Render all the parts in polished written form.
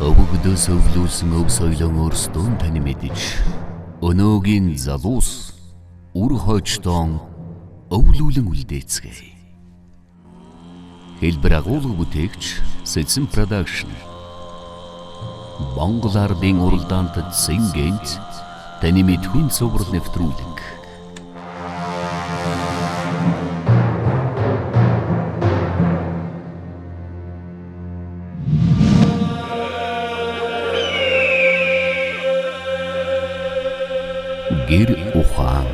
Өвгдөөс өвлүүлсэн өв соёлын өөрсдөө тань мэдэж өнөөгийн залуус үр хойчтон өвлүүлэн үлдээцгээе. Хэлбэр агуулга бүтээгч Сэцэн Production Монгол ардын уралдаанд Зингэнт таны мэдхүн цуврал нэвтрүүлэг. Гэр ухаан.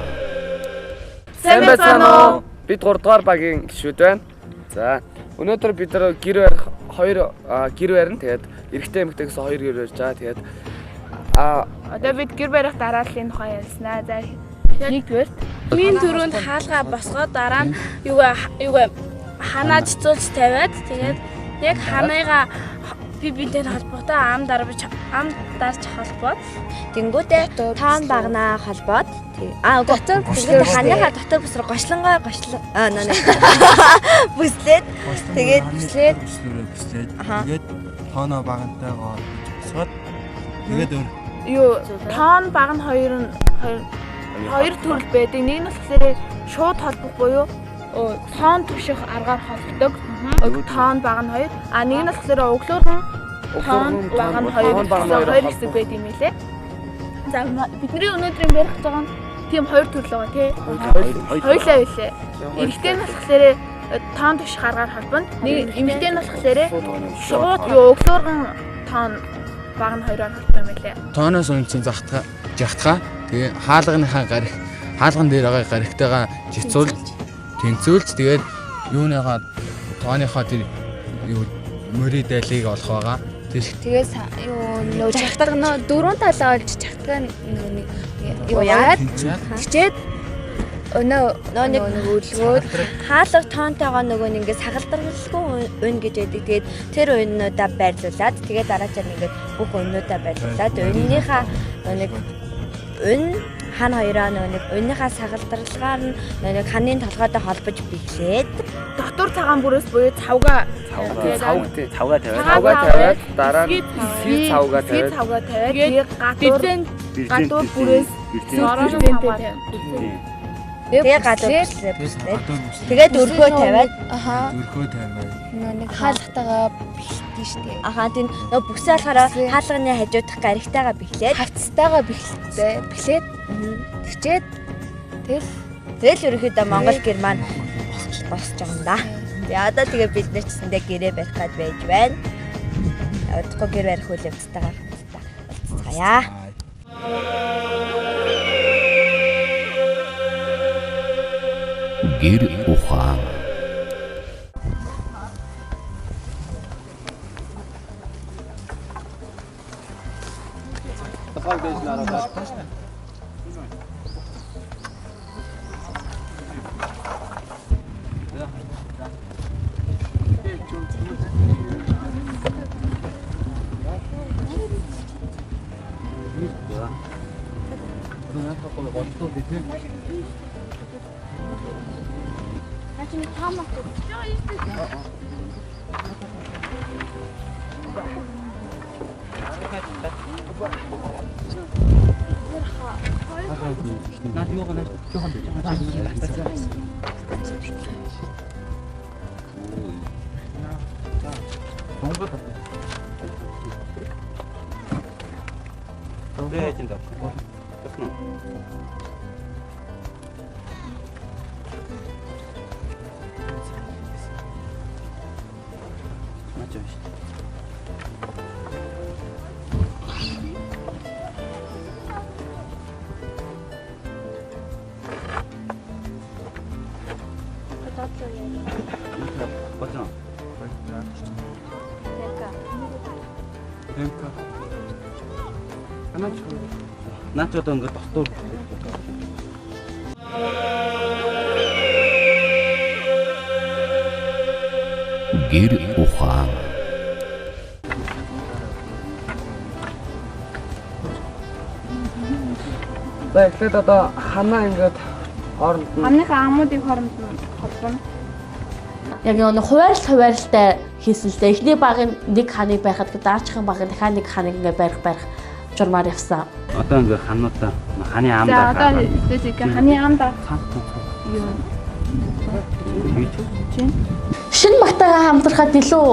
Сайн байна уу? Бид 3 дугаар багийн гишүүд байна. За, өнөөдөр бид нар гэр барих 2 гэр барина. Тэгээд эрэгтэй эмэгтэй гэсэн 2 гэр барьж байгаа. Тэгээд одоо бид гэр барих дарааллын тухай ярьснаа. За, нэгдүгээр минь түрүүнд хаалгаа босгоод дараа нь юугаа ханаад цуцуулж тавиад тэгээд яг ханаагаа бибинтэй холбоотой ам дарж холбоод тэнгүүтээ тоон багнаа холбоод дотор бүслээд ханыхаа дотор бүсрэ гошлонгой бүслээд тэгээд бүслээд тэгээд тооноо багантайгаа босгоод тэгээд тоон баг нь хоёр төрөл байдаг. Нэг нь болохоор шууд холбох буюу тоон түших аргаар холбогддог. Тоон баг нь хоёр. Нэг нь болохоор өглөөрн тоон баг нь хоёр хэсэг байд юм лээ. За бидний өнөөдрийн барих байгаа нь тийм 2 төрөл байгаа тий. Хоёлаа байлээ. Эрэгтэй нь болохоор тоон түших аргаар холбоно. Нэг эмэгтэй нь болохоор шууд өглөөрн тоон баг нь хоёроор холбох юм лээ. Тооноос үнцэн жахтгаа тэгээ хаалган дээр байгаа гаригтайгаа жицуулж тэнцүүлж тэгээд юуныхаа тооныхоо тэр мөри дайлыг олох байгаа. тэгээс нөө жахтаг нөө дөрвөн талаа олж жахтгаа нэг яад тэгчээд нэг өлгөөд хаалга тоонтойгоо нөгөө нэг ингээд сагалдаргалгүй өн гэж байдаг. Тэгээд тэр өннүүдээ байрлуулад тэгээд дараачаар ингээд бүх өннүүдээ байрлуулад өннийхээ нэг өн хан хоёроо нэг өннийхээ сагалдаргалгаар нэг ханын толгойтой холбож биглээд дотор цагаан бүрээс буюу цавгаа тавиад дараа нь цавгаа тавиад тэгээд гадуур бүрээс зөрчилдөнтэй тэгээ гадуур тэгээд өргөө тавиад нэг хаалгатайгаа бэлтэн штэ. Тийм нөө бүсээ болохоор хаалганы хажуудах гаригтайгаа биглээд хавцтайгаа биглээд тэгчээд тэгэл ерөөхдөө Монгол гэр маань босч байгаа юм да. Одоо тэгээ бид нар ч гэсэндээ гэрээ барих гад байж байна. Удахгүй гэр барих үйл явцтайгаар уулзцаая. Гэр ухаан. Наачод ингээд дотор Гэр ухаан. за эхлээд одоо ханаа ингээд хооронд нь хамныхаа амуудын хооронд нь холбоно. Яг нэг хуваарлалтай хийсэн л дээ. Эхний багын нэг ханыг байхад дараачихын багын дахиад нэг ханыг ингээ барих журмаар явсан. Одоо ингээ хануудаа ханы ам За даа. одоо эцэг ханы амдаа юу Шинэ багтайгаа хамтрахад илүү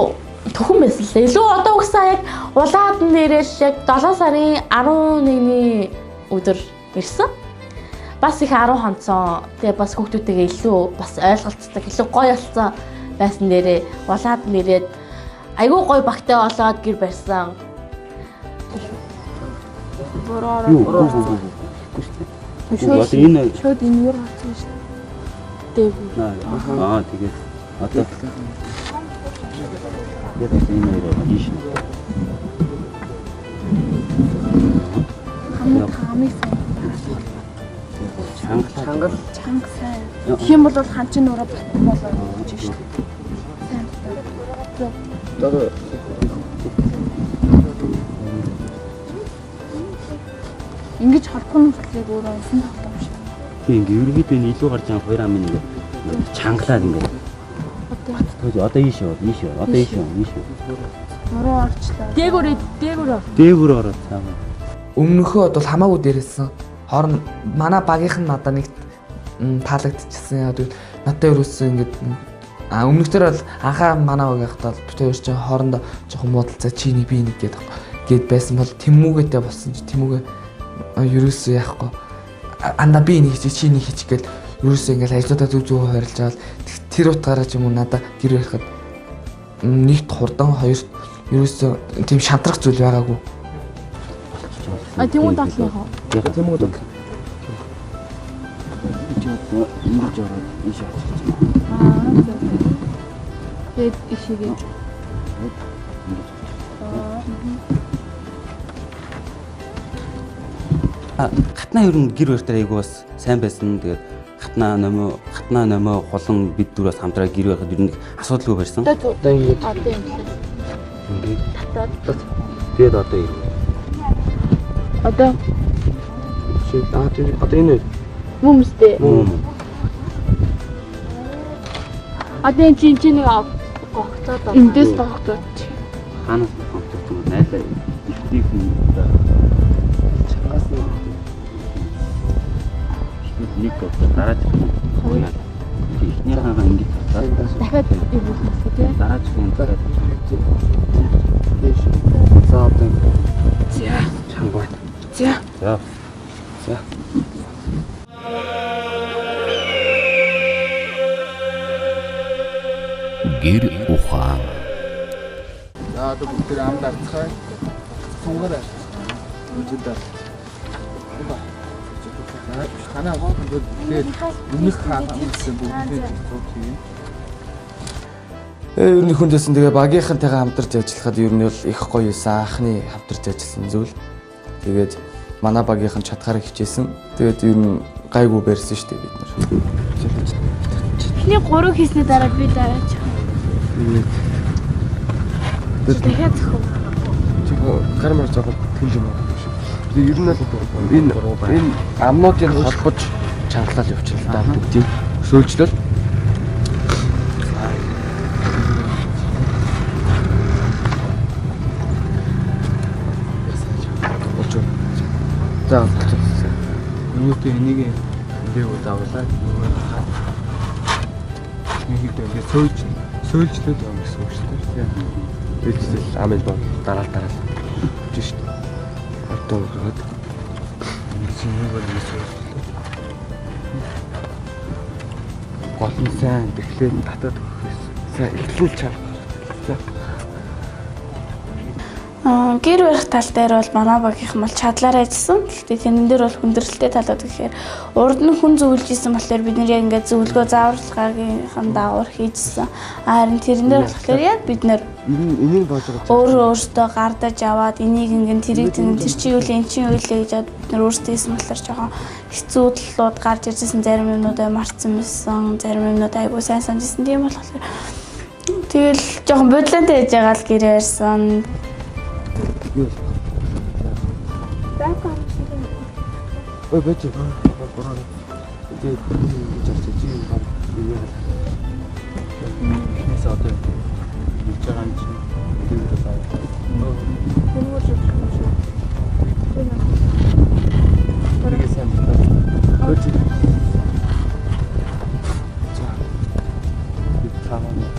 төхөн байсан л дээ. Илүү одоо угсаа яг улаад нэрэл яг 7 сарын 11-ний өдөр ирсэн. Бас их 10 хонцсон. Тэгээ бас хүүхдүүдтэйгээ илүү бас ойлголцдог, илүү гоё болсон байсан нэрээ улаад нэрээд айгүй гоё багтай болоод гэр барьсан. Энэ шууд энэ юу хацсан шүү дээ. тэгээд одоо яг энэ нэр ийш. Хамыг Чангал. чанга сайн. Тэгэх юм бол хан чинь өөрөө батсан болоод гэж шүү дээ. Сайн. Одоо Ингэж холбох нь болохоор өөрөө исэн тоглоом шүү. тийм ингээ ерөөдөө нь илүү гарч байгаа хоёр ам ингээ чангалаад ингээ. Одоо ийш юу. Мөрөө орчлоо. Дээгүүр ороод цаана. Өмнөхөө бол хамаагүй дээрсэн. Хоорон манай багийнх нь надад нэг таалагдчихсан. Яг надад ерөөсөө ингээд өмнөхдөр бол анхаа манай багийнхтай бол бид хоёр чинь хоорондоо жоохон муудалцаа чи нэг би нэг гээд байсан бол Тэмүүгээтэй болсон чи Тэмүүгээ ерөөсөө яахгүй анда би нэг чи нэг хийчих гээл ерөөсөө ингээд ажлуудаа зүг хайрлаж аваад тэр утгаараа ч юм уу надад гэр барихад нэгт хурдан хоёрт ерөөсөө тийм шантрах зүйл байгаагүй. Тэмүүг татлах уу? яг Тэмүүг бол Ингэж ороод ийш очиж. Тэгээд ишигээ. Хатнаа ер нь гэр барьтаа айгу бас сайн байсан. Тэгээд хатнаа номоо хулан бид дөрөөс хамтраа гэр байхад ер нь асуудалгүй барьсан. одоо ингэж Ингээд тэгээд одоо юу? Одоо одоо энэ хүмүүстэй. Одоо энэ чинь нэг гогцоод байна. Эндээс гогцоод. Ханаас гогцоод юм найдаа ихтийг нь чангаас нэг гогцоо дараач хоёр. Ихний хагаа ингэж Дахиад юу болох вэ? дараач хүн дараад. за одоо Чанга байна. За. За. Гэр ухаан. За одоо бүгд тэр ам дарцгаая. Цунгаарай. Үжидээ. Ханаа тэгээд өмнөх хаан амжилсан бүгдээ цуг хийе. Ер нь хүндэсэн тэгээ багийнхантайгаа хамтарч ажиллахад ер нь бол их гоё юусан анхны хамтарч ажилласан зүйл. Тэгээд манай багийнхан чадхаараа хичээсэн. Тэгээд ер нь гайгүй барьсан шүү дээ бид нар. Эхний 3 хийсний дараа би дараач. Дахиад зөвхөн. чиг кармар жоохон тэнж юм аа. Тэгээд ер нь л энэ амнуудыг холбож чангалал явуулчихлаа да бүгдийг сөөлжлөл. За Юутэй энийг дээгүү давлаа. Нэг их сөөлжлээд байгаа гэсэн үг шүү дээ. Тэгвэл амын бол дараал жишээ. Одоо гоод гол нь сайн тэгэхээр татаад өгөх байсан. Сайн эхлүүл чам. Гэр барих тал дээр бол манай багийнхан бол чадлаараа ажилласан. Гэхдээ тэнэн дээр бол хүндрэлтэй талууд гэхээр урд нь хүн зөвлөж исэн болохоор бид нэр яг ингээд зөвлөгөө зааварчилгаагийн дагуур хийжсэн. Харин тэрэн дээр болохоор яг бид нэр энийг боож байгаа. өөртөө гардаж аваад энийг ингээд тэрийг тэр чи юу л эн чи юу л гэж бид нар өөртөө хийсэн болохоор жоохон хэцүү талууд гарч ирсэн зарим юмнуудаа марцсан байсан. Зарим юмнууд айгүй сайн санджсэн. Тийм болохоор тэгэл жоохон бодлонтой яж байгаа л гэрээ ярьсан. Ой бэж. Тэгээд Эхнээс одоо хийж байгаа юм чинь дүүрээ байна. Тэрийг сайн байна. Хөөж. За. Би таамаа.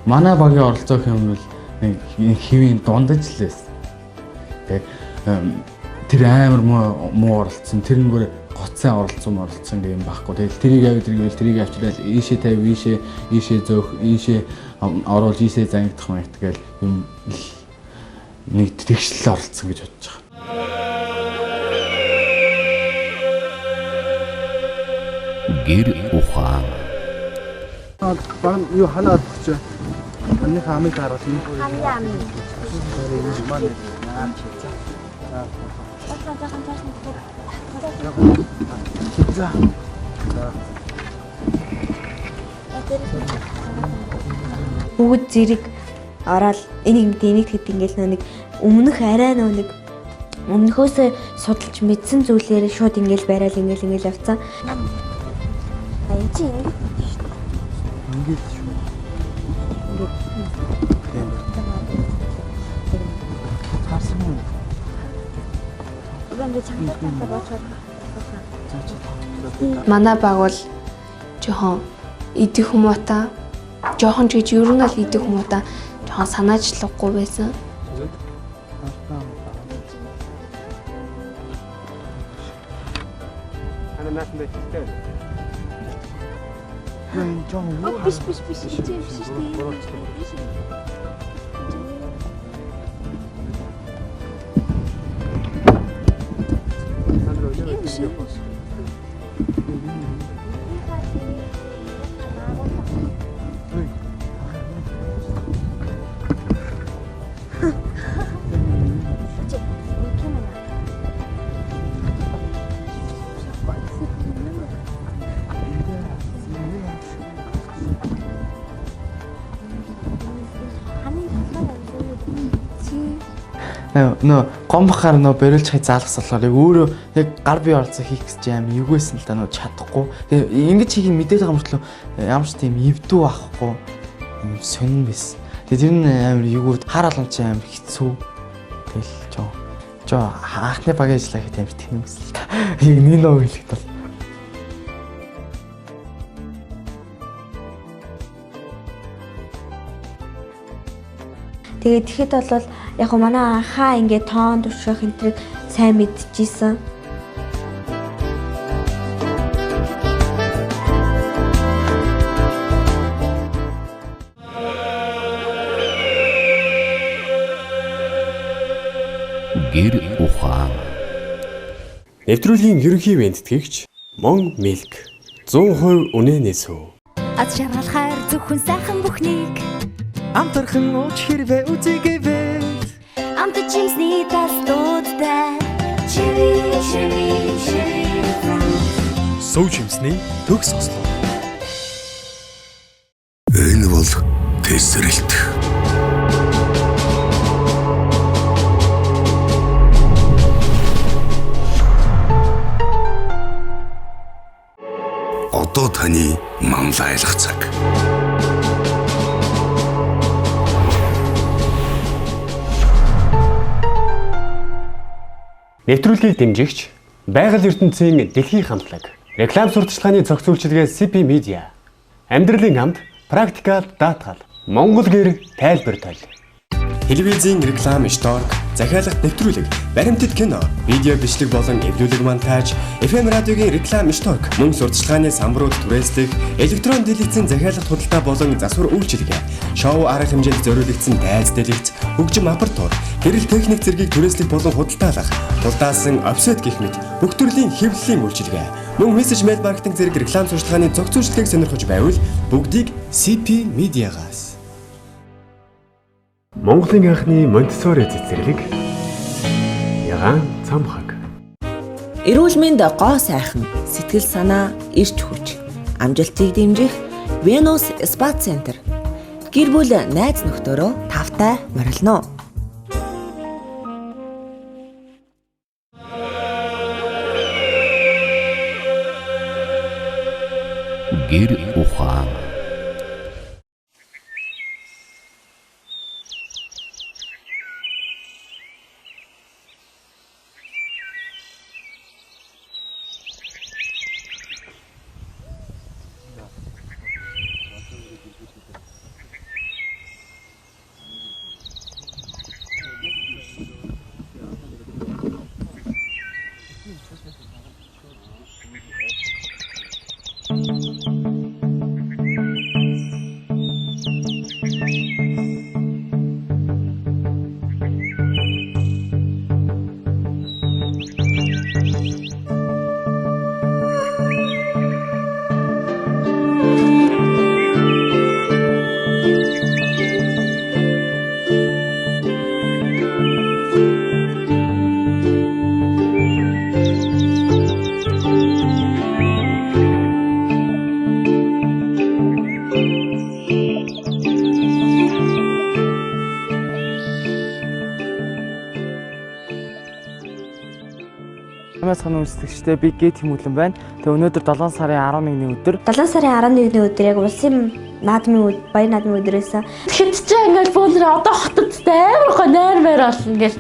Манай багийн оролцоо хэм бол нэг хэвийн дундаж л байсан. Тэг тэр амар муу оролцсон. Тэр нэгээр гоцсон оролцсон гэм байхгүй. Тэгэл тэрийг аваад тэрийг авчирал ийшээ тавь, ийшээ зөөх, ийшээ оруулж ийшээ зангидах маягт гээл юм нэг тэгшлэл оролцсон гэж бодож байгаа. Гэр ухаан. Бан юу ханаад өгч. Ханы хамыг гаргаж юм. Ханы амын. Манай. За. Бүгд зэрэг ороод энийг гэдэг ингээл нэг өмнөх арай нэг өмнөхөөсөө судалж мэдсэн зүйлээр шууд ингээл барайл ингээл явцсан. Аян чи ингээд шүү. Харсан уу? Манай баг бол жоохон идэх хүмүүстээ жоохон ч гэж ер нь л идэх хүмүүстээ жоохон санаачлахгүй байсан. Биш тийм. Нөө гомбахаар нөө барилж хай заалгас болохоор яг өөрөө яг гар бие оролцоо хийх гэж аим эвгүйсэн л да нөө чадахгүй. Тэгээ ингэж хийх мэдээд байгаа мөртлөө ямар ч тийм эвдүү байхгүй юм сонин байсан. Тэгээ тэр нь амар эвгүүд хар олон ч амар хэцүү. Тэгэл жоо хаахны багийн ажиллаа гэх амар тэнэмсэн л та. Яг нэг нөө хэлэхэд бол тэгээд тэгэхэд бол яг манай анхаа ингээ тоон турших энтрийг сайн мэдчихсэн. Гэр ухаан. Нэвтрүүлгийн ерөнхий вендэтгэгч Мон Milk 100% үнэнээс үү. Аз жаргал хайр зөвхөн сайхан бүхнийг амтархан ууч хэрвээ үзэгэвэ амт чимсний талдуудтай чиви Сүү чимсний төгс ослоо. Энэ бол тесрэлт. Одоо таны манлайлах цаг. Нэвтрүүлгийг дэмжигч Байгаль ертөнцийн дэлхийн хамтлаг реклам сурталчилгааны зохицуулчдгээ CP Media амьдралын амд практикал даатгал Монгол гэр тайлбар тойл телевизийн реклам шторк захиалга нэвтрүүлэг баримтат кино видео бичлэг болон эвлүүлэг монтаж FM радиогийн реклам шторк мөн сурталчилгааны самбарууд түрээслэх электрон дэлгэцийн захиалга худалдаа болон засвар үйлчилгээ шоу арга хэмжээнд зориулагдсан дайз дэлгэц хөгжим аппаратур гэрэл техник зэргийг түрээслэх болон худалдаалах худалдаасан офсет гэх мэт бүх төрлийн хэвлэлийн үйлчилгээ мөн мессеж мэйл маркетинг зэрэг реклам сурталчилгааны зохицуулалтыг сонирхож байвал бүгдийг CP Media-гаас Монголын анхны Монтессори цэцэрлэг ягаан цамхаг эрүүл мэнд гоо сайхан сэтгэл санаа эрч хүч амжилтыг дэмжих Venus Spa Center гэр бүл найз нөхдөөрөө тавтай морилно. гэр ухаан. Хамаасхны үндэслэгчтэй би Гэт Хүмүүлэн байна. Тэгээ өнөөдөр 7 сарын 11-ний өдөр 7 сарын 11-ний өдөр яг улсын наадмын өдөр, баяр наадмын өдрөөс тэгэхэд чи ингээд бөөнөр одоо хотод амар гоо найр байр болно гэж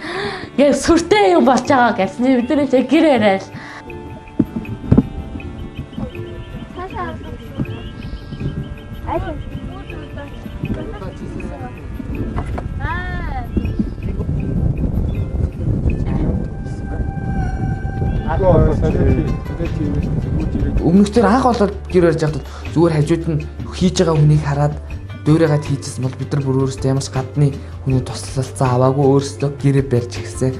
яг сүртэй юм болж байгаа гэсэн. Бид нэр чи гэр яриад. Өмнөдөр анх болоод гэр барьж байхдаа зүгээр хажууд нь хийж байгаа хүнийг хараад дуурайгаад хийжсэн бол бид нар бүр өөрөөсөө ямар ч гадны хүний туслалцаа аваагүй өөрсдөө гэрээ барьж гисэн.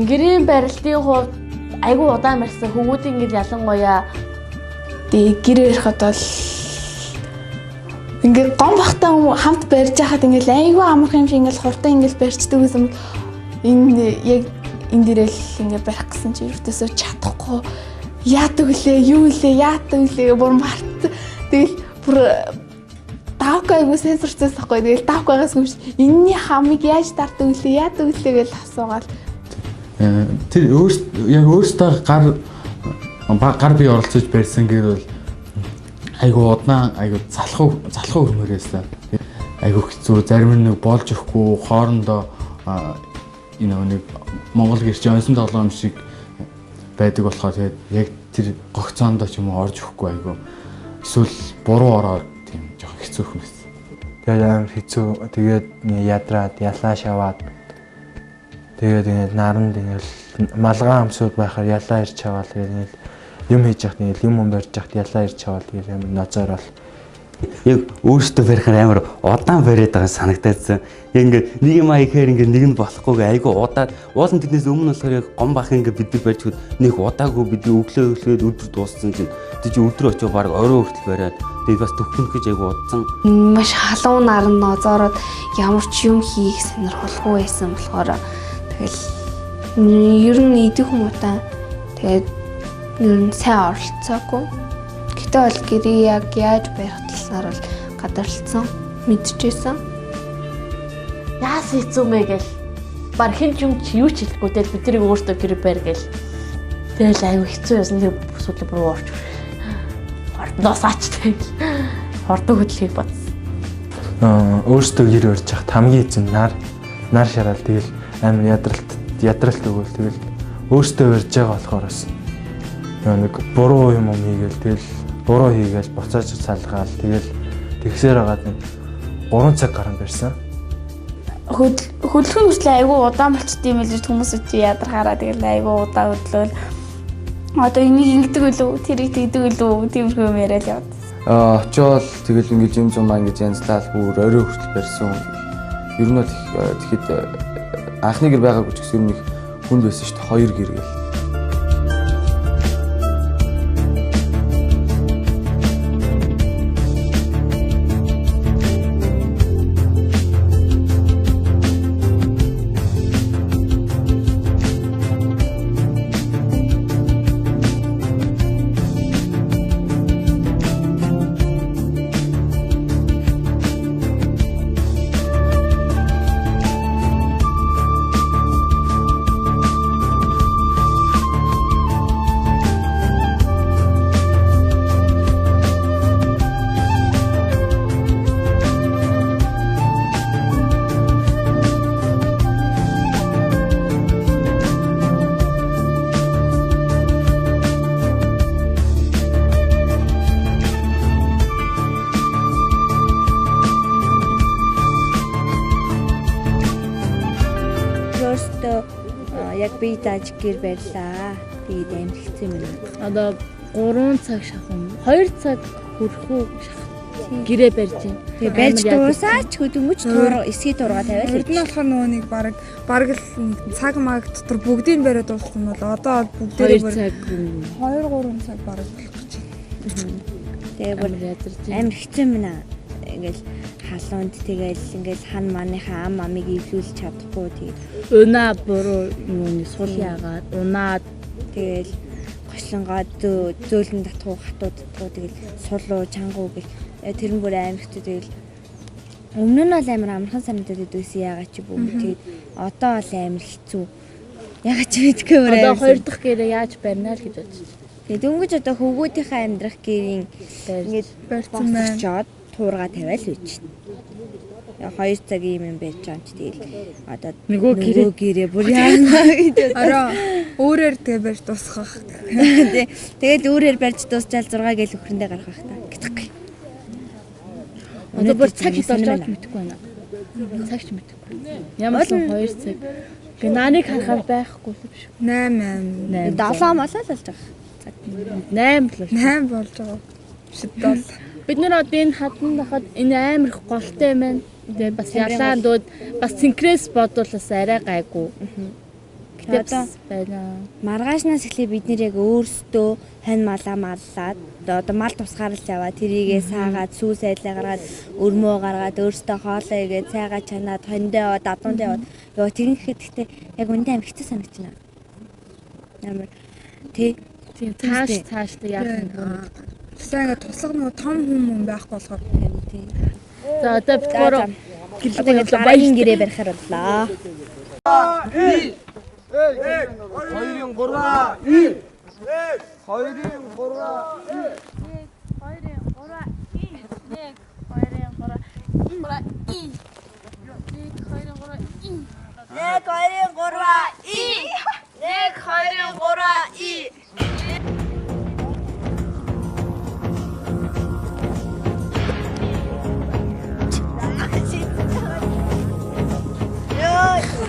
Гэрийн барилтын хувьд айгүй удаан барьсан хөвгүүдийн ингээд ялангуяа гэр барихад бол ингээд гом бахтай хамт барьж байхад ингээд айгүй амарх юм шиг ингээд хурдан ингээд барьцдаг гэсэн бол энэ яг энэ дээрэл ингээд барих гэсэн чи өртөөсөө чадахгүй яадаг үлээ юу илээ яадаг үлээ бүр март тэгэл бүр давк айгүй сенсорцээс ахгүй тэгэл давкагаас хүмш энэний хамыг яаж дардаг үлээ яадаг үлээ гэж асуугаал тэр өөртөө гар бие оролцож барьсан гэр бол айгу удаан айгу залхуу хөрмөрөөсөн. Айгу хэцүү зарим нэг болж өгөхгүй хоорондоо нэг Монгол гэр чинь онсон тоглоом шиг байдаг болохоор тэгээд яг тэр гогцоондоо ч юм уу орж өгөхгүй айгу эсвэл буруу ороод тийм жоох хэцүү хүмүүс. Тэгээд амар хэцүү тэгээд ядраад ялаа шаваад тэгээд ингээд наранд ингээд малгай амсууд байхаар ялаа ирж чаваал тэгээд юм хийж яхад ингээд юм барьж яхад ялаа ирж чаваал тэгээд амар ноцоор бол яг өөртөө барихаар амар удаан бариад байгаа санагдаадсан. Яг ингээд нэг юм аяхээр ингээд нэг нь болохгүйгээ айгүй удаад уулын тэднээс өмнө болохоор яг гом бах ингээд бид нар барьж хүүд нэг удаагүй бид өглөөд өдөр дууссан чинь тэг чи өдөр очиж баг орой хүртэл бариад тэгээд бас төвхнөх гэж айгүй удсан. Маш халуун наран нозоороод ямар ч юм хийх сонирхолгүй байсан болохоор тэгэл ер нь идэх хүмүүстээ тэгээд ер нь сайн оролцоогүй. Гэтэ бол гэрээ яг яаж барих талаар бол гадарлцсан, мэдчихсэн. Яас хэцүү мэ гэл. Бар хэн ч юм чи юу ч хэлэхгүй тэгэл бидний өөртөө гэр барь гэл. Тэгэл аюу хэцүү байсан тэг бүсүүлээ бүр уурч. Хордоосаач тэгэл. Хордог хөдлөхийг бодсон. Өөртөө гэр барьж хахад хамгийн эзэн нар шараал тэгэл амар ядралт өгөөл тэгэл өөртөө барьж байгаа болохоор бас нэг буруу юм хийгээл тэгэл буруу хийгээл буцааж салгаал тэгэл тэгсээр хагаад 3 цаг гарan барьсан. Хөдөлгөөн хүртэл айгүй удаан болчт юм л хүмүүс үчи ядархаараа тэгэл айгүй удаа хөдлөөл. Одоо энийг ингэдэг үлээ тэрийг тэгдэг үлээ тиймэрхүү юм яриад явд. Очоод тэгэл ингэж юм зам ингэж янзлал бүр орой хүртэл барьсан. Ер нь бол тэгэхэд анхны гэр байгаагүй ч гэсэн нэг хүнд байсан шүү дээ. Хоёр гэр гэл. Яг би зааж гэр барьлаа. Тэгээд амжилтсан юм байна. Одоо 3 цаг шахам 2 цаг хүрэх үү шахах гэрээ барьж байна. Тэгээд барьж дуусаач хөдөлмөж эсгий тургаа тавиал. Урд нь болохоор нөгөө нэг бараг л цаг маг дотор бүгдийг бариад дууссан бол одоо бүгдээрээ 2 цаг 2-3 цаг бараг болох гэж байна. Тэгээд амар хэцүү юм байна. Ингээл халуунд тэгэл ингээл хан маныхаа ам амыг ивлүүлж чадахгүй тэгээд унаа буруу юуны сул яагаад унаад тэгэл гошлонгоо зөөлөн татхуу хатуу татхуу тэгэл сулуу чангуу гэх тэрэн бүр амар хэцүү тэгэл өмнө нь бол амар амархан санагдаад байсан яагаад ч юм тэгээд одоо бол амар хэцүү яагаад ч мэдгүй өөр одоо 2 дахь гэрээ яаж барина л гэж бодож байна. Тэгээд дөнгөж одоо хөвгүүдийнхээ амьдрах гэрийн ингээд барьсан байна. Туурга тавиал үйч. 2 цагийн юм байж байгаа юм чи тэгэл одоо нөгөө гэрээ бүр яана гэдэг. Ороо өөрөөр тэгээ барьж дуусгах. Тэгээд өөрөөр барьж дуусчаал 6 гээл өхрөндөө гаргах та гэдэггүй. Одоо бүр цаг хэд болж байгааг мэдэхгүй байна. Цаг ч мэдэхгүй. Ямар ч 2 цаг. Гэ нааныг харахаар байхгүй л биш. 8 7 малаа л болж байгаа. Цаг 8 болж байгаа. Шидэл. Бид нэр одоо энэ хатан дахад энэ амар их голтой юм байна. Тэгээ бас ялаан дууд бас синкрес бодвол арай гайгүй. Гэтэ байна. Маргаашнаас эхлээ бид нэр яг өөрсдөө хань малаа маллаад одоо мал тусгаарлаж яваа тэрийгээ саагаад сүү сайдлаа гаргаад өрмөө гаргаад өөрсдөө хоолоо игээд цайгаа чанаад хондоо дадуунд яваад ёо тэгэхэд гэхдээ яг үндэ амар хэцүү санагдчихна. Амар тий цааштай яах юм бэ? Тэгсэн ингээд туслах нөгөө том хүн байхгүй болохоор тий. За одоо бид гурав тэгээд баян гэрээ барихаар боллоо. 2-ын 3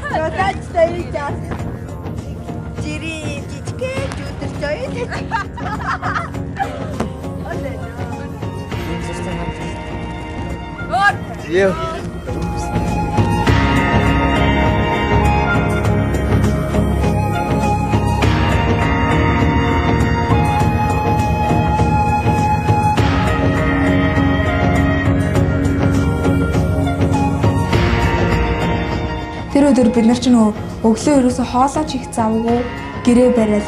Жодаач тавьж аас. Жири жижигхэн жүдэр зоёд. Яа. Тэр өдөр бид нар ч нөгөө өглөө ерөөсө хоолооч их завгүй гэрээ бариад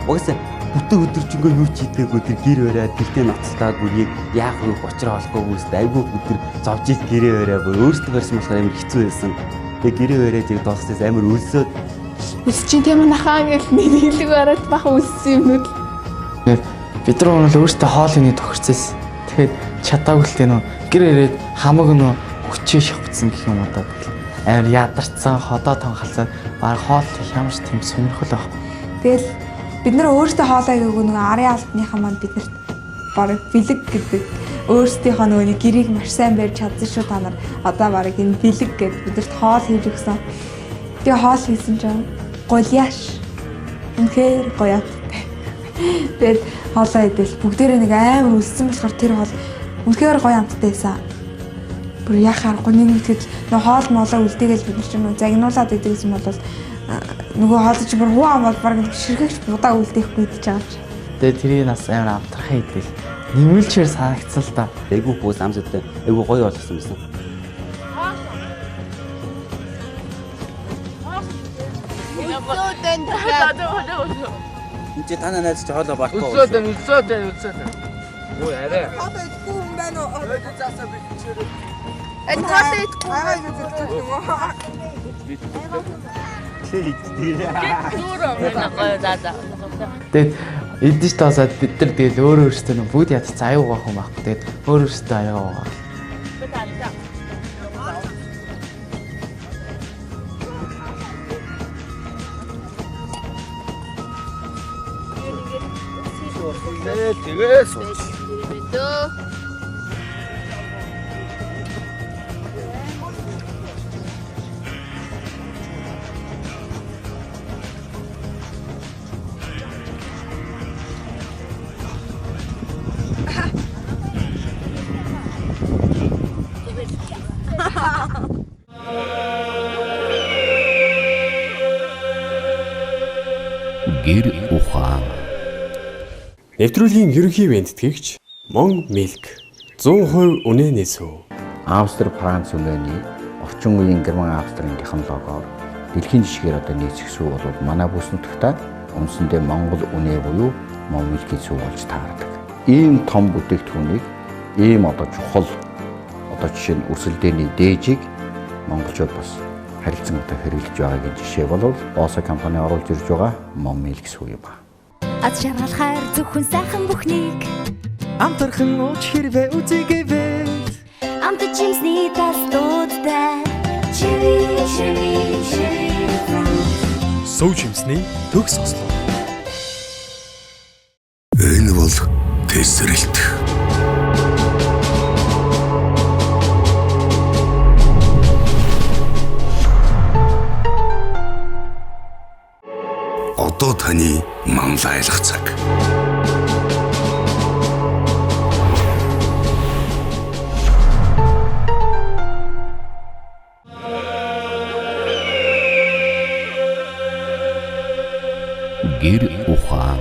угсаа бүтэн өдөржингөө юу ч хийдэггүй тэр гэр бариад гэртээ ноцтаад бүр яах вэ учраа олохгүй үст айгүй өдөр зовж ил гэрээ бариа бүр өөртөө барьсан болохоор амар хэцүү байсан. Тэгээ гэрээ бариад яг доосдоос амар өлсөөд Үсчин тийм нахаа гэх нэг хэлэг бараад бах үссэн юм уу? Бид нар бол өөртөө хоолны тохирцсон. Тэгээд чадаагүй л тэнэ гэр ирээд хамаг нөө хүчээ шавцсан гэх юм удаа. Амар ядарсан, ходоо тонхалсан, баг хоол ямар ч тийм сонирхол авах. тэгэл бид нар өөртөө хоолоо гээгүү нөгөө арын алдныхаа манд биднэрт бараг бэлэг гэдэг өөрсдийнхөө нөгөө нэг гэрийг маш сайн барьж чадсан шүү та нар. Одоо бараг энэ бэлэг гэдэг биднэрт хоол хийж өгсөн. Тэгээ хоол хийсэн чинь гуляаш. Үнэхээр гоё амттай. Тэгээд хоолоо идэл бүгдээрээ нэг амар үлссэн болохоор тэр хоол үнэхээр гоё амттай байсан. бүр яах аргагүй нэг тэгэл нөгөө хоол моолоо үлдээгээл бид нар ч нөгөө загнуулаад идэг юм бол нөгөө хоол чи бүр хуу амбал баг ширхэгч будаа үлдээхгүй гэж байгаа ч. Тэгээ тэрийг нас амар амтрахаа идэл нэмэлчээр санагдсан л та. Айгу бус амстай айгу гоё болгосон байсан. Энд танаа найз чи хоолоо байхгүй. Өсөөдөө. Өө арай. Хоол идэхгүй юм байна уу? Заасаа би чирээ. Энэ хоол идэхгүй юм уу? Тэгээд эдэн ч таасаа бид нар тэгэл өөрөө өөрсдөө нэг бүгд ядч аюу гах юм байхгүй. Тэгээд өөрөө өөрсдөө аюу гах. Тэгээс. Гэр ухаан. Нэвтрүүлгийн ерөнхий бэлтгэгч Мон Милк 100% үнэ нээсв. Австри Франц үнэний орчин үеийн герман австрийн технологиор дэлхийн жишгээр одоо нийцэх сүү бол манай бүс нутагта үндсэндээ Монгол үнэ буюу Мон Милкийн сүү болж таардаг. Ийм том бүтээгдэхүүнийг ийм одоо чухал одоо жишээ нь өрсөлдөөний дээжийг монголчууд бас харилцан одоо хэрэглэж байгаагийн жишээ бол Осо компани оруулж ирж байгаа Мон Милк сүү юм ба. Аз жаргал хайр зөвхөн сайхан бүхнийг Амтархан ууч хэрвээ үзэгээвээ амт чимсний талдуудтай Чиви Сүү чимсний төгс ослоо. Энэ бол тесрэлт. Одоо таны манлайлах цаг. Гэр ухаан.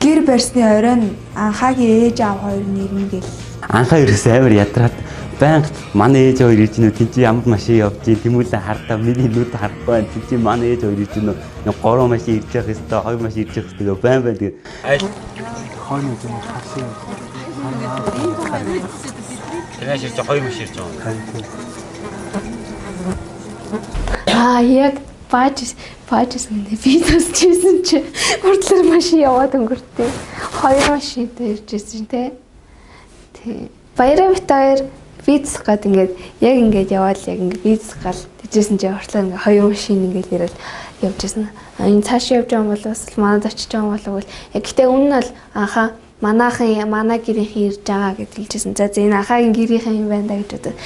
Гэр барьсны оройн анхаагийн ээж аав хоёр нэрнгээл. Анхаа ерөөс амар ядраад банк манай ээж хоёр ирж нөө тийч ямар машин явж ийн тэмүүлэн хардаа миний нүд харахгүй байна. Тийч манай ээж хоёр ирж нөө гурван машин ирж явах хэвээр хоёр машин ирж явах хэвээр байн байн тэгээ айл хойно юм харсан. Тэрнээс ирж хоёр машин ирж байгаа. Яг баажс үнэ би тусчихсан чи хүртлэр машин яваад өнгөртөө. Хоёр машин иржсэн те. Тэг. Баяраа бит хоёр виз гад ингээд яг ингээд яваад яг ингээд виз гал тэжсэн чи хүртлэр ингээд хоёр машин ингээд ирэл явжсэн. Энэ цааш явж байгаа бол бас манад очиж байгаа болов уу. Яг гэтээ өмнө нь бол анхаа манай гэрийнхэн ирж байгаа гэж хэлжсэн. За энэ анхаагийн гэрийнхэн юм байна да гэж бодод.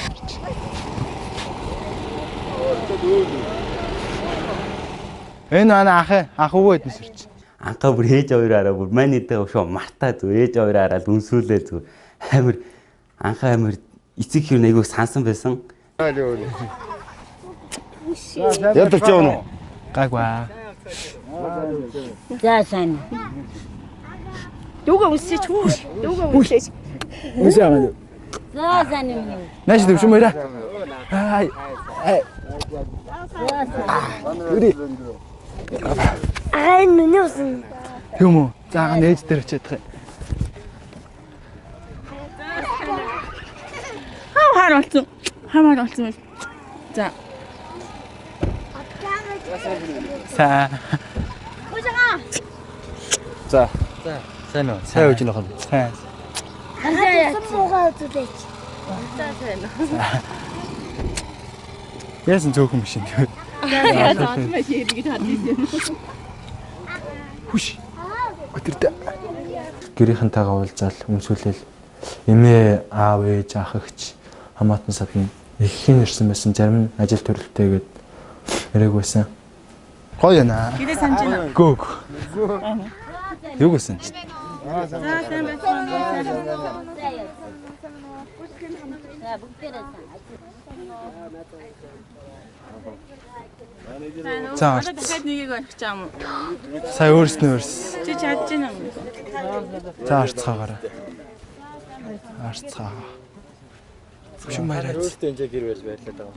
Энэ ах өвөө эднэс ирч. Анхаа бүр ээж хоёраараа бүр манийдээ өшөө мартаа зү ээж хоёраараа л үнсүүлээ зү амар анхаа амар эцэг хэр айгуу сансан байсан. Ядаж явна уу? Гайгүй. За сайн. Дүүгээ үсэж хүүш. Дүүгээ үсэж. Үсээ аваа. За сайн юм. Нааш дэвшин мөрөө. Ай. Үри. Ай нүнөөсөн. Юм уу? Заагаа нээж дээр очиад тах. Хамаар болсон. За. Са. За. Сайн уу? Сайн үж нөхөн. Сайн. Сумгаа зүдэж. За сайн уу. Яасан цөөхөн машин тэгээд. Хүш. Өтөрдөө. Гэрийнхэнтэйгээ уулзаал өмсүүлэл эмээ аав ээж ах эгч хамаатан садны ихийн ирсэн байсан зарим нь ажил төрөлтөөгээд ирэг байсан. Гоё яана. Гэрээ санаж байна. Гүг. Юу гэсэн чи? За дахиад нэгийг барих ч юм уу? сая өөрснөө. Чи чадж байна уу? За арцгаагаараа. Арцгаа. Шүм мараа. Өөртөө энэ гэр барьж байрлаад байгаа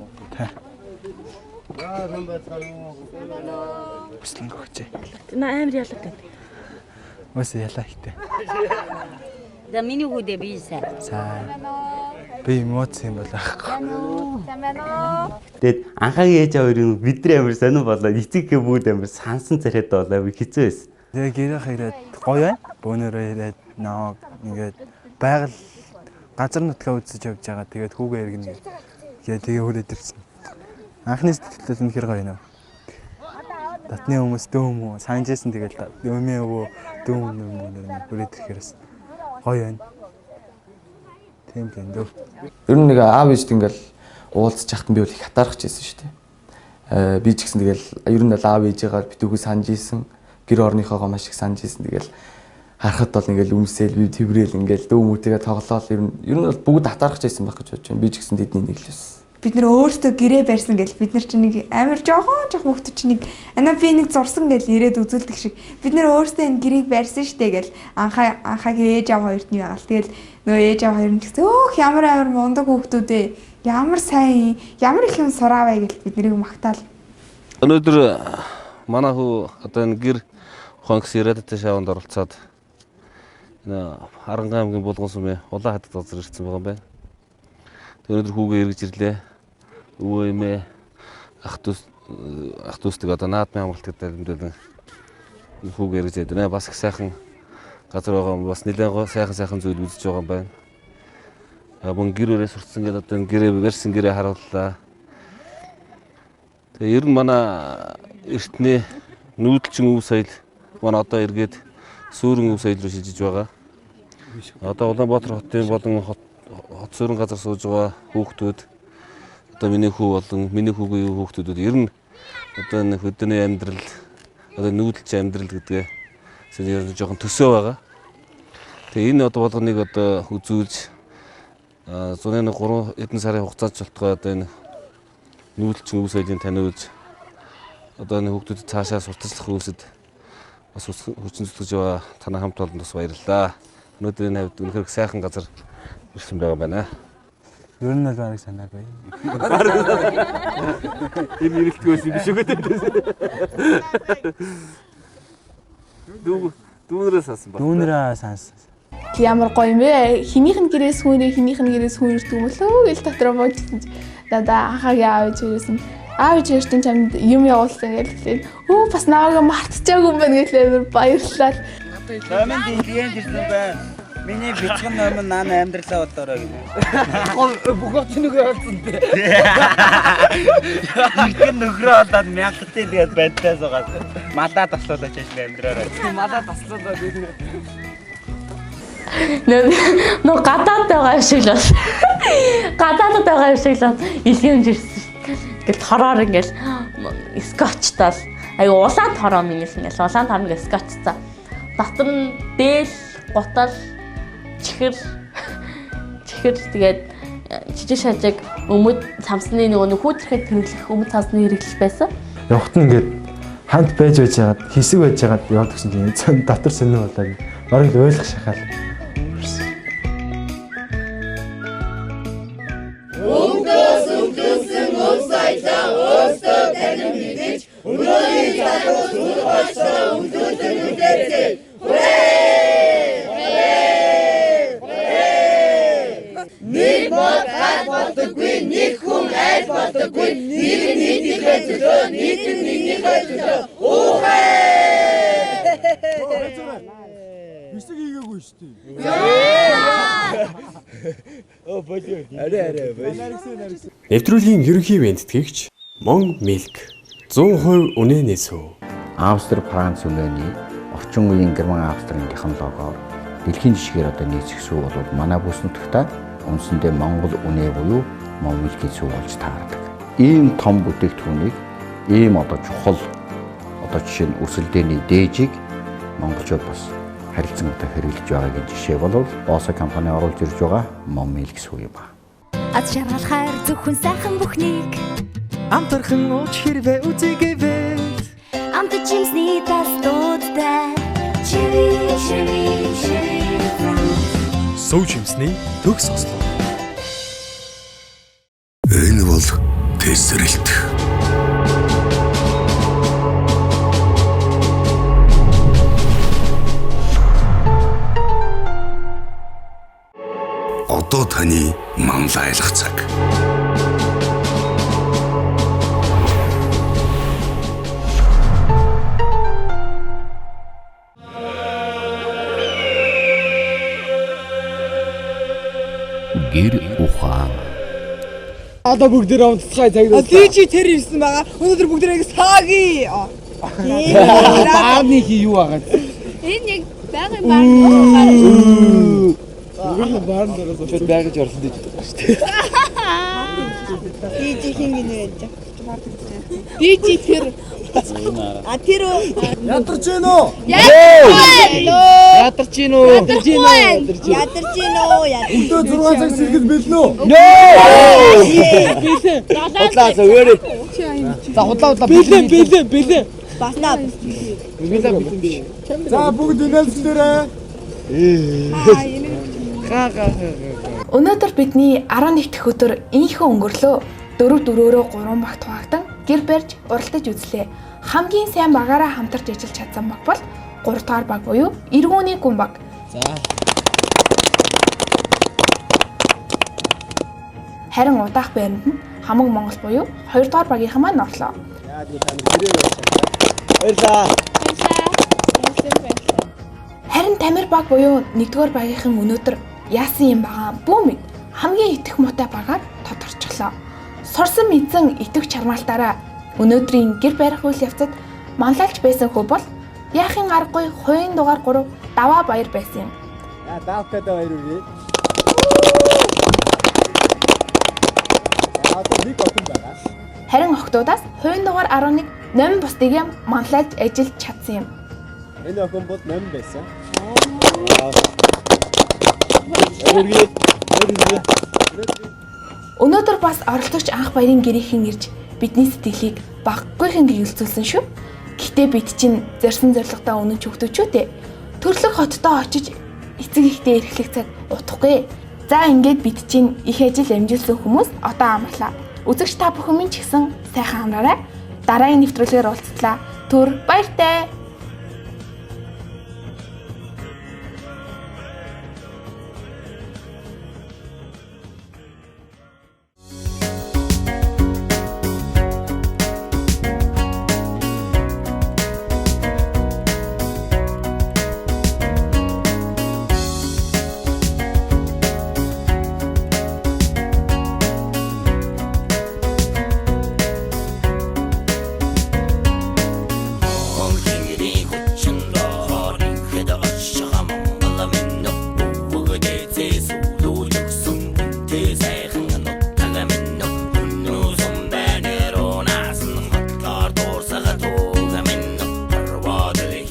юм. Бүслэн гогчээ. На амар ялагдав. Өс ялаа ихтэй. За миний хүүдээ би сайн. За. Би эмоц юм бол аахгүй. Тэгэд анхаагийн ээж аварын бидний амар сонир болоо эцэг хэмүүд амар сансан царайд болоо хэцүү байсан. Тэгээ гэрээ хэрэг гоё байна. Бөөнөрөө ирээд нөө ингээд байгаль газар нутгаа үзэж явж байгаа. Тэгээд хүүгээ иргэнэ. Тэгээ хүрээд ирсэн. Анхны сэтгэлдээ үнэхээр гоё нөө. Татны хүмүүс дөөм үү санджсэн тэгэл дөөмөө өвөө дөөм хүрээд ирэхээс гоё байна. Тийм дөө. Ер нь нэг аав ээжд ингээл уулзч яхад би бол их хатаарч байсан шүү дээ. Би ч гэсэн тэгэл ер нь л аав ээжээгээр битүүхүү санаж исэн. Гэр орныхоогоо маш их санаж исэн. Тэгэл харахад бол ингээл үнсээл би тэврээл ингээл дөөмүүтэйгээ тоглоол ер нь бол бүгд хатаарч байсан байх гэж бодож байна. Би ч гэсэн тэдний нэг л байсан. Бид нэр өөртөө гэрээ барьсан гэл бид нар чинь нэг амар жоохон хөвгт чинь нэг ана би нэг зурсан гэл ирээд үзүүлдэг шиг бид нэр өөртөө энэ гэрээг барьсан штэ гэл анхаагийн ээж аав хоёрт нь яагаад тэгэл нөө ээж аав хоёр нь гэсэн өөх ямар мундаг хөвгтүүд ээ ямар сайн ямар их юм сураавэ гэл бид нарыг магтаал. Өнөөдөр манай хүү одоо энэ гэр хонкс ирээдтэй шаванд оролцоод энэ Харангаа аймгийн Булган сумын улаан хадад газар ирсэн байгаа юм байна. Өнөөдөр хүүгээ эргэж ирлээ. Өвөө эмээ ах дүүстэй одоо наадмын амралтад дамжуулан хүүгээ эргэж ирдэ. Бас их сайхан газар байгаа юм. Бас нэлээд сайхан зүйл үзэж байгаа юм байна. Мөн гэрээрээ сурцсан гэдэг одоо гэрээ барьсан гэрээ харууллаа. Тэгээ ер нь манай эртний нүүдэлчин өв соёл манай одоо эргээд суурин өв соёл руу шилжиж байгаа. Одоо Улаанбаатар хотын болон хот суурин газар сууж байгаа хүүхдүүд одоо миний хүү болон миний хүүгийн хүүхдүүд ер нь одоо энэ хөдөөний амьдрал одоо нүүдэлчин амьдрал гэдгээ ер нь жоохон төсөө байгаа. Тэгээ энэ одоо болгоныг одоо үзүүлж зуны 3 хэдэн сарын хугацаанд болтгоо одоо энэ нүүдэлчин өв соёлыг таниулж одоо энэ хүүхдүүдэд цаашаа сурталчлах үйлсэд бас хүчин зүтгэж байгаа танай хамт олонд бас баярлалаа. Өнөөдөр энэ хавьд үнэхээр сайхан газар ирсэн байгаа байна. Ер нь л барыг санаагүй. Энэ ирэлтгөөс юм шүү гэдэг. Дүүнрээ сансан ба. Дүүнрээ сансан. Ямар гоё юм бэ? Хинийх нь гэрээс хүүнээ хинийх нь гэрээс хүн ирдэг юм болоо гэл дотроо боожсон. Дада анхаагийн аав ээжээс аав ээжтэй чамд юм явуулсан гэлээ. Өө бас наваагаа мартчихаагүй юм байна гэлээ баярлалаа. Номын дэлгэн гэсэн байна. Миний бицгэн ном наа амьдралаа болоорой гэнэ. Бүгд нүгэ олсон дээ. Бицгэн нөхрөө болоод мянгатын тэгээд байдтаас байгаа. Малаа таслуулаач ажил амьдраарай. Малаа таслуулаад байна. Нөө гадаад байгаа юм шиг л бас. Гадаад байгаа юм шиг л илгэмж ирсэн. Ингээл хороор ингээл скотчтал. Айгу улаан хороо минийс ингээл улаан тарныг скотчцаа. Дотор нь дээл, гутал, чихэр тэгээд жижиг шажиг өмд самсны нөгөө хүүтрхэд төрөлөх өмд цаасны хэрэглэл байсан. Явахт нь ингээд хамт байж байгаад хэсэг байж байгаад яваад гэсэн чинь дотор сонир болоод барыг л ойлгох шахаал. Өндөөс өндөөсөн өмсөйлөө өөртөө танин мэдэж өнөөгийн залуу зүр хойшоо өндөөсөн үдээсэй. Нэг мод хат болдоггүй, нэг хүн айж болдоггүй, нэг нийтийнхээ төлөө, нэг нэгнийхээ төлөө. Бисэг хийгээгүй шүү дээ. Нэвтрүүлгийн ерөнхий вендэтгэгч Мон Милк 100% үнэнээс үү. Австри Франц үнэний орчин үеийн Герман Австрийн технологиор дэлхийн жишгээр одоо нийцэх сүү бол манай бүс нутагта үндсэндээ Монгол үнэ буюу Мон Милкийн сүү болж таардаг. Ийм том бүтээгдэхүүнийг ийм одоо чухал одоо жишээ нь өрсөлдөөний дээжийг монголчууд бас харилцан одоо хэрэглэж байгаагийн жишээ бол Босо компани оруулж ирж байгаа Мон Милк сүү юм ба. Аз шаргалахаар зөвхөн сайхан бүхнийг Амтархан ууч хэрвээ үзэгээвэл амтд жимсний тас дуудтай Cherry cherry cherry fruit Сүү жимсний төгс ослоо. Энэ бол тесрэлт. Одоо таны манлайлах цаг. Гэр ухаан. Одоо бүгдээ онцгой цагаас. Би чи тэр ирсэн байгаа. Өнөөдөр бүгдээ сааги. Баарны хий юу агаад. Энэ яг байгалийн баар. Бүгд баар дээрээс очоод байгаж орлоо гэж байна шүү дээ. Би чи хин гинэ яаж. Би чи тэр. А тэр ядарч гин үү? Ядарч гин үү? Өдөө 6 цаг сэргэл бэлнэ үү? Бэлэн. Худлаа зөвөрөө. За худлаа бэлэн. Баснаа. За бүгд инээлсэн дээрээ. Өнөөдөр бидний 11 дахь өдөр ийхүү өнгөрлөө 4-4-өөр 3 багт хуваагдсан гэр барьж уралдаж үзлээ. Хамгийн сайн багаараа хамтарч ажиллаж чадсан баг бол 3 дахь баг буюу эргүүний гүн баг. За. Харин удаах байранд нь хамаг Монгол буюу 2 дахь багийнхан маань орлоо. Баярлаа. Харин Тамир баг буюу 1-р багийнхан өнөөдөр яасан юм байгаа бүү мэд хамгийн итгэх муутай багаар тодорчлоо. Сурсан мэдсэн итгэх чармаалтаараа өнөөдрийн гэр барих үйл явцад манлайлж байсан хөө бол яахын аргагүй хувийн дугаар 3 даваа баяр байсан юм. Давхад баяр үрээ. Харин охтуудаас хувийн дугаар 11 номин бусдыг манлайлж ажиллаж чадсан юм. Энэ охин бол номин байсан. Өнөөдөр бас оролцогч анх баярын гэрийнхэн ирж бидний сэтгэлийг баггүйхэн гүйцэлсэн шүү. Гэхдээ бид чинь зорьсон зорилготой үнэнч хөгтөж үү дээ. Төрлөх хоттоо очиж эцэг ихтэй эрхлэх цаг утахгүй. За ингээд бид чинь их ажил амжилсан хүмүүс одоо амарлаа. Үзэгч та бүхэн минь ч гэсэн сайхан амраарай. Дараагийн нэвтрүүлгээр уулзтлаа. Түр баяртай.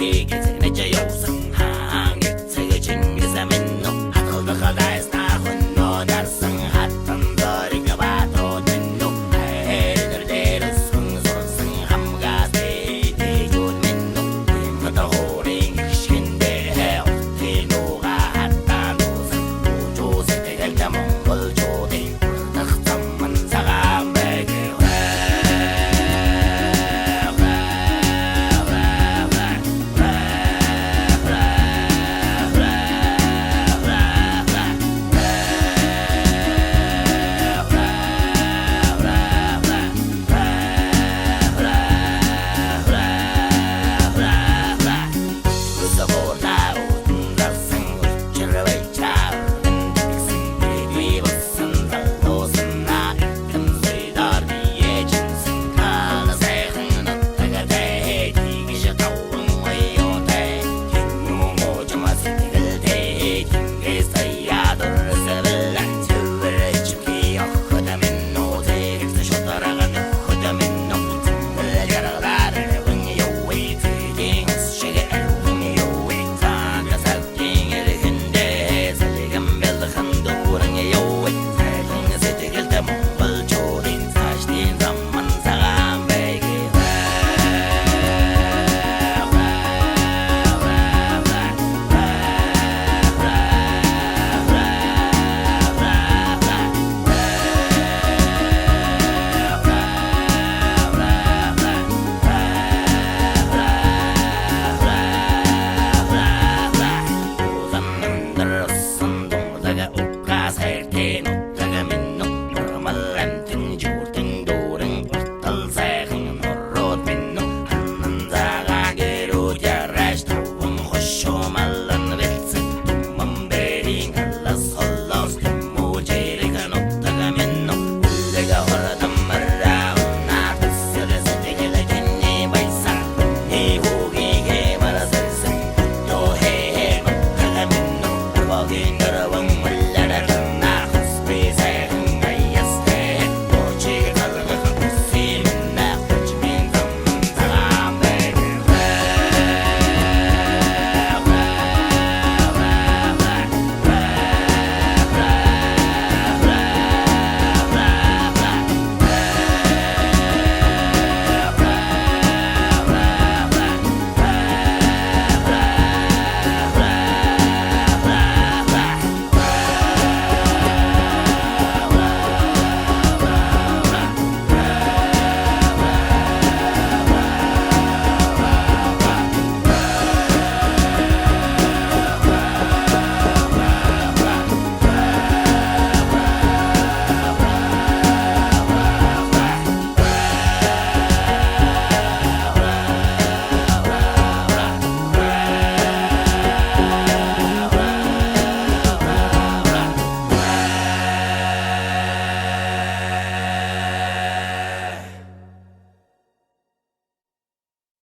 He gets